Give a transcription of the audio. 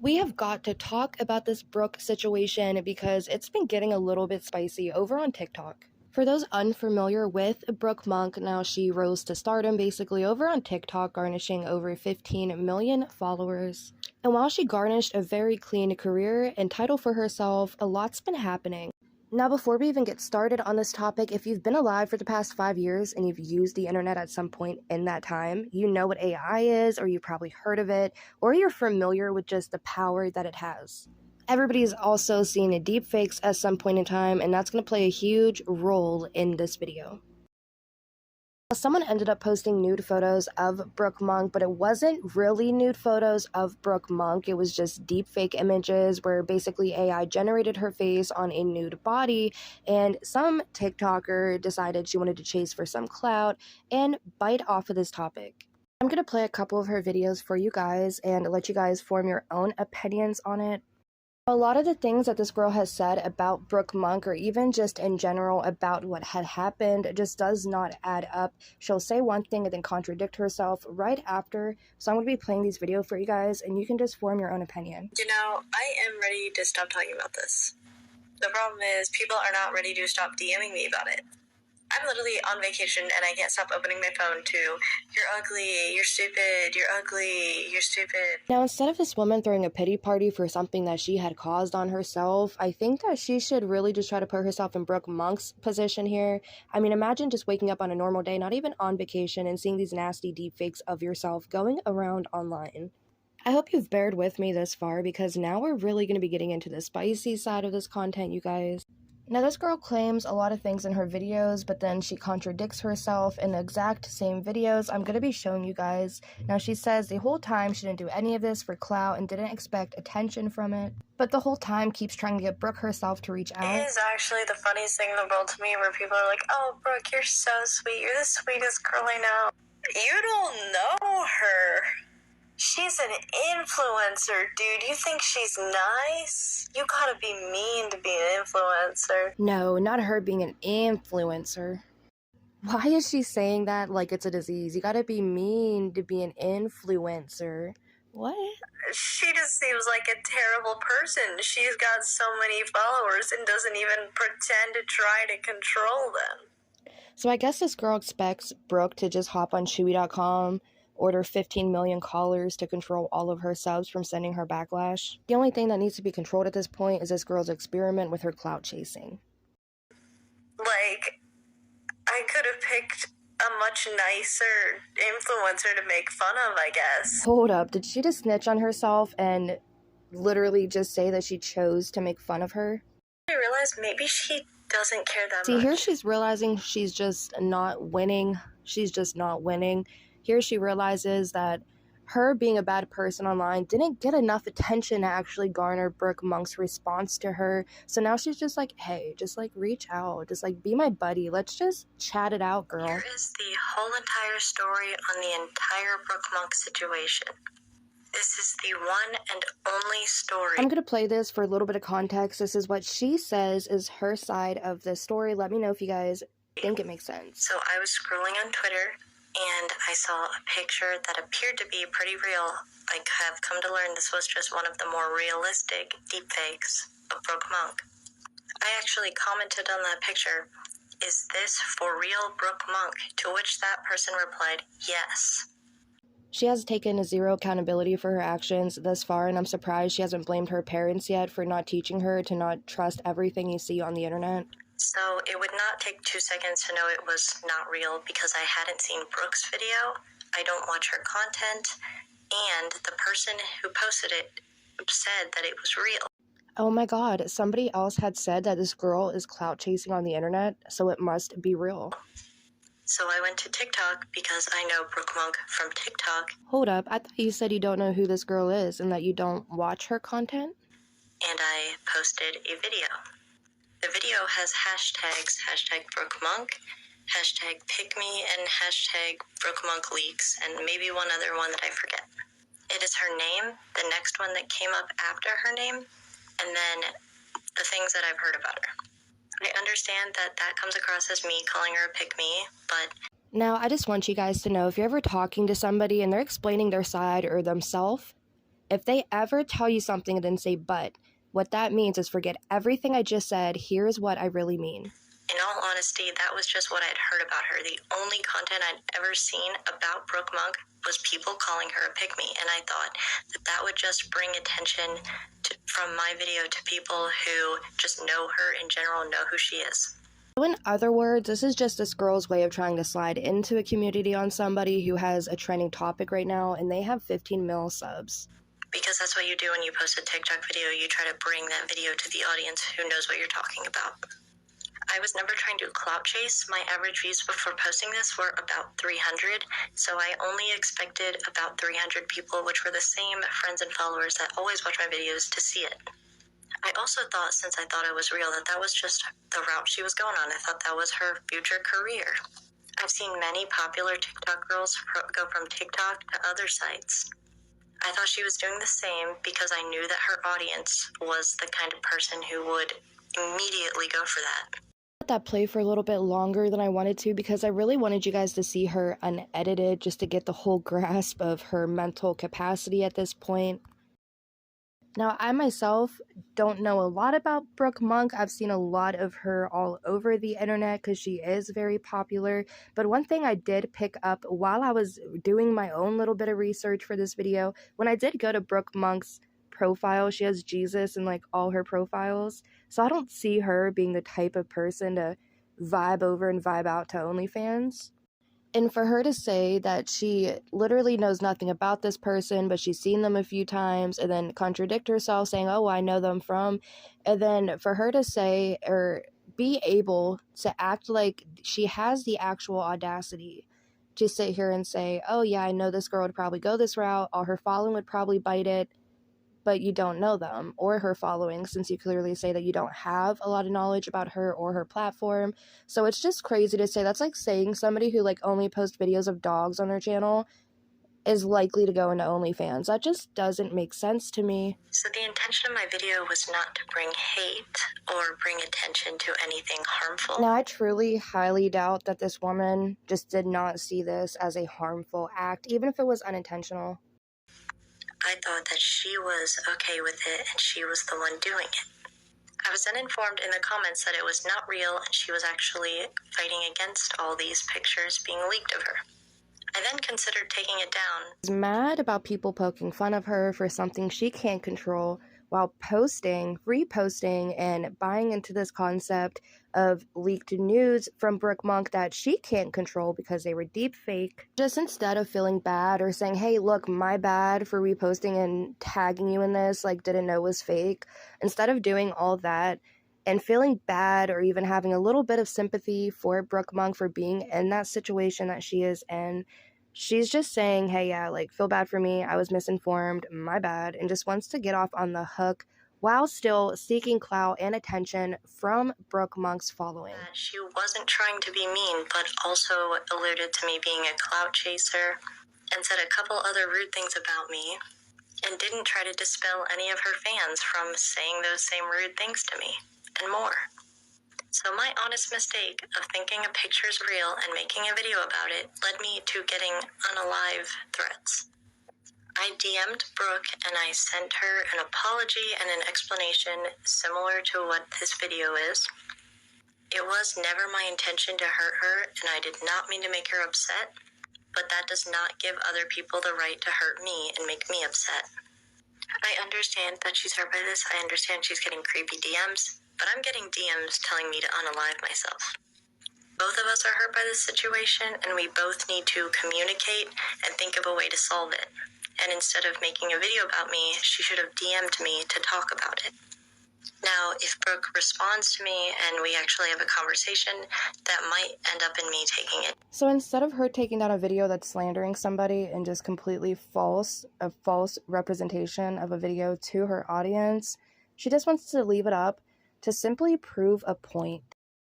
We have got to talk about this Brooke situation because it's been getting a little bit spicy over on TikTok. For those unfamiliar with Brooke Monk, now she rose to stardom basically over on TikTok, garnishing over 15 million followers. And while she garnished a very clean career and title for herself, a lot's been happening. Now, before we even get started on this topic, if you've been alive for the past 5 years and you've used the internet at some point in that time, you know what AI is, or you probably heard of it, or you're familiar with just the power that it has. Everybody's also seen deepfakes at some point in time, and that's going to play a huge role in this video. Someone ended up posting nude photos of Brooke Monk, but it wasn't really nude photos of Brooke Monk. It was just deepfake images where basically AI generated her face on a nude body, and some TikToker decided she wanted to chase for some clout and bite off of this topic. I'm going to play a couple of her videos for you guys and let you guys form your own opinions on it. A lot of the things that this girl has said about Brooke Monk, or even just in general about what had happened, just does not add up. She'll say one thing and then contradict herself right after. So I'm going to be playing these videos for you guys, and you can just form your own opinion. You know, I am ready to stop talking about this. The problem is people are not ready to stop DMing me about it. I'm literally on vacation and I can't stop opening my phone to, you're ugly, you're stupid, you're ugly, you're stupid. Now, instead of this woman throwing a pity party for something that she had caused on herself, I think that she should really just try to put herself in Brooke Monk's position here. I mean, imagine just waking up on a normal day, not even on vacation, and seeing these nasty deepfakes of yourself going around online. I hope you've bared with me this far, because now we're really going to be getting into the spicy side of this content, you guys. Now, this girl claims a lot of things in her videos, but then she contradicts herself in the exact same videos I'm going to be showing you guys. Now, she says the whole time she didn't do any of this for clout and didn't expect attention from it, but the whole time keeps trying to get Brooke herself to reach out. It is actually the funniest thing in the world to me where people are like, oh, Brooke, you're so sweet. You're the sweetest girl I know. You don't know her. She's an influencer, dude. You think she's nice? You gotta be mean to be an influencer. No, not her being an influencer. Why is she saying that like it's a disease? You gotta be mean to be an influencer. What? She just seems like a terrible person. She's got so many followers and doesn't even pretend to try to control them. So I guess this girl expects Brooke to just hop on Chewy.com, order 15 million callers to control all of her subs from sending her backlash. The only thing that needs to be controlled at this point is this girl's experiment with her clout chasing. Like, I could have picked a much nicer influencer to make fun of, I guess. Hold up, did she just snitch on herself and literally just say that she chose to make fun of her? I realized maybe she doesn't care that much. See, here she's realizing she's just not winning. She's just not winning. Here she realizes that her being a bad person online didn't get enough attention to actually garner Brooke Monk's response to her. So now she's just like, hey, just like reach out. Just like be my buddy. Let's just chat it out, girl. Here is the whole entire story on the entire Brooke Monk situation. This is the one and only story. I'm going to play this for a little bit of context. This is what she says is her side of the story. Let me know if you guys think it makes sense. So I was scrolling on Twitter and I saw a picture that appeared to be pretty real. I have come to learn this was just one of the more realistic deepfakes of Brooke Monk. I actually commented on that picture, is this for real Brooke Monk? To which that person replied, yes. She has taken zero accountability for her actions thus far, and I'm surprised she hasn't blamed her parents yet for not teaching her to not trust everything you see on the internet. So it would not take 2 seconds to know it was not real because I hadn't seen Brooke's video, I don't watch her content, and the person who posted it said that it was real. Oh my god, somebody else had said that this girl is clout chasing on the internet, so it must be real. So I went to TikTok because I know Brooke Monk from TikTok. Hold up, I thought you said you don't know who this girl is and that you don't watch her content? And I posted a video. The video has hashtags, hashtag Brooke Monk, hashtag pick me, and hashtag Brooke Monk leaks, and maybe one other one that I forget. It is her name, the next one that came up after her name, and then the things that I've heard about her. I understand that that comes across as me calling her a pick me, but... Now, I just want you guys to know, if you're ever talking to somebody and they're explaining their side or themselves, If they ever tell you something and then say but, what that means is forget everything I just said. Here's what I really mean. In all honesty, that was just what I'd heard about her. The only content I'd ever seen about Brooke Monk was people calling her a pick-me, and I thought that that would just bring attention from my video to people who just know her in general, know who she is. So in other words, this is just this girl's way of trying to slide into a community on somebody who has a trending topic right now, and they have 15 mil subs. Because that's what you do when you post a TikTok video. You try to bring that video to the audience who knows what you're talking about. I was never trying to clout chase. My average views before posting this were about 300, so I only expected about 300 people, which were the same friends and followers that always watch my videos, to see it. I also thought, since I thought it was real, that that was just the route she was going on. I thought that was her future career. I've seen many popular TikTok girls go from TikTok to other sites. I thought she was doing the same because I knew that her audience was the kind of person who would immediately go for that. Let that play for a little bit longer than I wanted to because I really wanted you guys to see her unedited just to get the whole grasp of her mental capacity at this point. Now, I myself don't know a lot about Brooke Monk. I've seen a lot of her all over the internet because she is very popular. But one thing I did pick up while I was doing my own little bit of research for this video, when I did go to Brooke Monk's profile, she has Jesus in like all her profiles. So I don't see her being the type of person to vibe over and vibe out to OnlyFans. And for her to say that she literally knows nothing about this person, but she's seen them a few times, and then contradict herself saying, oh, I know them from, and then for her to say or be able to act like she has the actual audacity to sit here and say, oh, yeah, I know this girl would probably go this route, all her following would probably bite it, but you don't know them or her following, since you clearly say that you don't have a lot of knowledge about her or her platform. So it's just crazy to say. That's like saying somebody who like only posts videos of dogs on their channel is likely to go into OnlyFans. That just doesn't make sense to me. So the intention of my video was not to bring hate or bring attention to anything harmful. Now, I truly highly doubt that this woman just did not see this as a harmful act, even if it was unintentional. I thought that she was okay with it and she was the one doing it. I was then informed in the comments that it was not real and she was actually fighting against all these pictures being leaked of her. I then considered taking it down. She's mad about people poking fun of her for something she can't control while posting, reposting, and buying into this concept of leaked news from Brooke Monk that she can't control because they were deep fake. Just instead of feeling bad or saying, hey, look, my bad for reposting and tagging you in this, like didn't know it was fake, instead of doing all that and feeling bad or even having a little bit of sympathy for Brooke Monk for being in that situation that she is in, she's just saying, hey, yeah, like, feel bad for me. I was misinformed. My bad. And just wants to get off on the hook while still seeking clout and attention from Brooke Monk's following. She wasn't trying to be mean, but also alluded to me being a clout chaser and said a couple other rude things about me and didn't try to dispel any of her fans from saying those same rude things to me and more. So my honest mistake of thinking a picture's real and making a video about it led me to getting unalive threats. I DM'd Brooke and I sent her an apology and an explanation similar to what this video is. It was never my intention to hurt her and I did not mean to make her upset, but that does not give other people the right to hurt me and make me upset. I understand that she's hurt by this. I understand she's getting creepy DMs. But I'm getting DMs telling me to unalive myself. Both of us are hurt by this situation, and we both need to communicate and think of a way to solve it. And instead of making a video about me, she should have DM'd me to talk about it. Now, if Brooke responds to me and we actually have a conversation, that might end up in me taking it. So instead of her taking down a video that's slandering somebody and just completely false, a false representation of a video to her audience, she just wants to leave it up to simply prove a point.